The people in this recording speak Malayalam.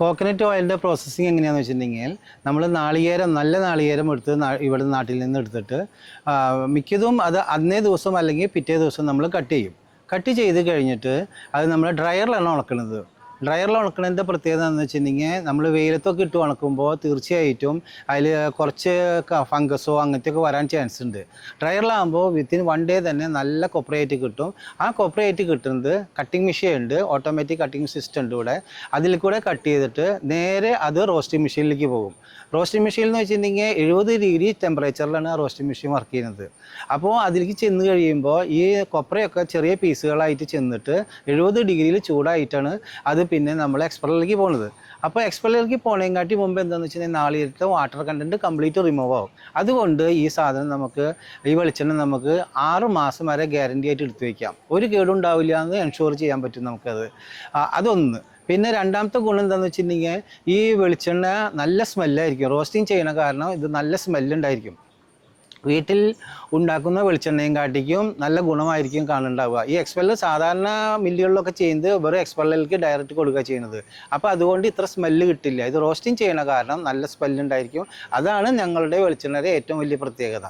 കോക്കനട്ട് ഓയിലിൻ്റെ പ്രോസസ്സിങ് എങ്ങനെയാണെന്ന് വെച്ചിട്ടുണ്ടെങ്കിൽ നമ്മൾ നല്ല നാളികേരം എടുത്ത് ഇവിടെ നാട്ടിൽ നിന്ന് എടുത്തിട്ട് മിക്കതും അത് അന്നേ ദിവസം അല്ലെങ്കിൽ പിറ്റേ ദിവസം നമ്മൾ കട്ട് ചെയ്യും. കട്ട് ചെയ്ത് കഴിഞ്ഞിട്ട് അത് നമ്മൾ ഡ്രയറിലാണ് ഉണക്കുന്നത്. ഡ്രയറിൽ ഉണക്കുന്നതിൻ്റെ പ്രത്യേകത എന്ന് വെച്ചിട്ടുണ്ടെങ്കിൽ നമ്മൾ വെയിലത്തൊക്കെ ഇട്ട് ഉണക്കുമ്പോൾ തീർച്ചയായിട്ടും അതിൽ കുറച്ച് ഫംഗസോ അങ്ങനത്തെയൊക്കെ വരാൻ ചാൻസ് ഉണ്ട്. ഡ്രയറിലാകുമ്പോൾ വിത്തിൻ 1 ഡേ തന്നെ നല്ല കൊപ്രയായിട്ട് കിട്ടും. ആ കൊപ്രയായിട്ട് കിട്ടുന്നത് കട്ടിങ് മെഷീൻ ഉണ്ട്, ഓട്ടോമാറ്റിക് കട്ടിങ് സിസ്റ്റം ഉണ്ട് ഇവിടെ. അതിൽ കൂടെ കട്ട് ചെയ്തിട്ട് നേരെ അത് റോസ്റ്റിംഗ് മെഷീനിലേക്ക് പോകും. റോസ്റ്റിംഗ് മെഷീൻ എന്ന് വെച്ചിട്ടുണ്ടെങ്കിൽ 70 ഡിഗ്രി ടെമ്പറേച്ചറിലാണ് ആ റോസ്റ്റിംഗ് മെഷീൻ വർക്ക് ചെയ്യുന്നത്. അപ്പോൾ അതിലേക്ക് ചെന്ന് കഴിയുമ്പോൾ ഈ കൊപ്രയൊക്കെ ചെറിയ പീസുകളായിട്ട് ചെന്നിട്ട് 70 ഡിഗ്രിയിൽ ചൂടായിട്ടാണ് അത് പിന്നെ നമ്മൾ എക്സ്പെല്ലറിലേക്ക് പോകുന്നത്. അപ്പോൾ എക്സ്പെല്ലറിലേക്ക് പോണേക്കാട്ടി മുമ്പ് എന്താണെന്ന് വെച്ചിട്ടുണ്ടെങ്കിൽ നാളികേരത്തെ വാട്ടർ കണ്ടൻറ്റ് കംപ്ലീറ്റ് റിമൂവ് ആവും. അതുകൊണ്ട് ഈ സാധനം നമുക്ക് ഈ വെളിച്ചെണ്ണ നമുക്ക് 6 മാസം വരെ ഗ്യാരണ്ടി ആയിട്ട് എടുത്തു വയ്ക്കാം. ഒരു കേടുണ്ടാവില്ല എന്ന് എൻഷുർ ചെയ്യാൻ പറ്റും നമുക്കത്. അതൊന്ന്. പിന്നെ രണ്ടാമത്തെ ഗുണം എന്താണെന്ന് വെച്ചിട്ടുണ്ടെങ്കിൽ ഈ വെളിച്ചെണ്ണ നല്ല സ്മെല്ലായിരിക്കും. റോസ്റ്റിംഗ് ചെയ്യണ കാരണം ഇത് നല്ല സ്മെല്ലുണ്ടായിരിക്കും. വീട്ടിൽ ഉണ്ടാക്കുന്ന വെളിച്ചെണ്ണയും കാട്ടിക്കും നല്ല ഗുണമായിരിക്കും കാണുന്നുണ്ടാവുക. ഈ എക്സ്പെല്ലർ സാധാരണ മില്ലുകളിലൊക്കെ ചെയ്യുന്നത് വെറും എക്സ്പെല്ലറിലേക്ക് ഡയറക്റ്റ് കൊടുക്കുക ചെയ്യുന്നത്. അപ്പോൾ അതുകൊണ്ട് ഇത്ര സ്മെല്ല് കിട്ടില്ല. ഇത് റോസ്റ്റിംഗ് ചെയ്യണ കാരണം നല്ല സ്മെല്ലുണ്ടായിരിക്കും. അതാണ് ഞങ്ങളുടെ വെളിച്ചെണ്ണയുടെ ഏറ്റവും വലിയ പ്രത്യേകത.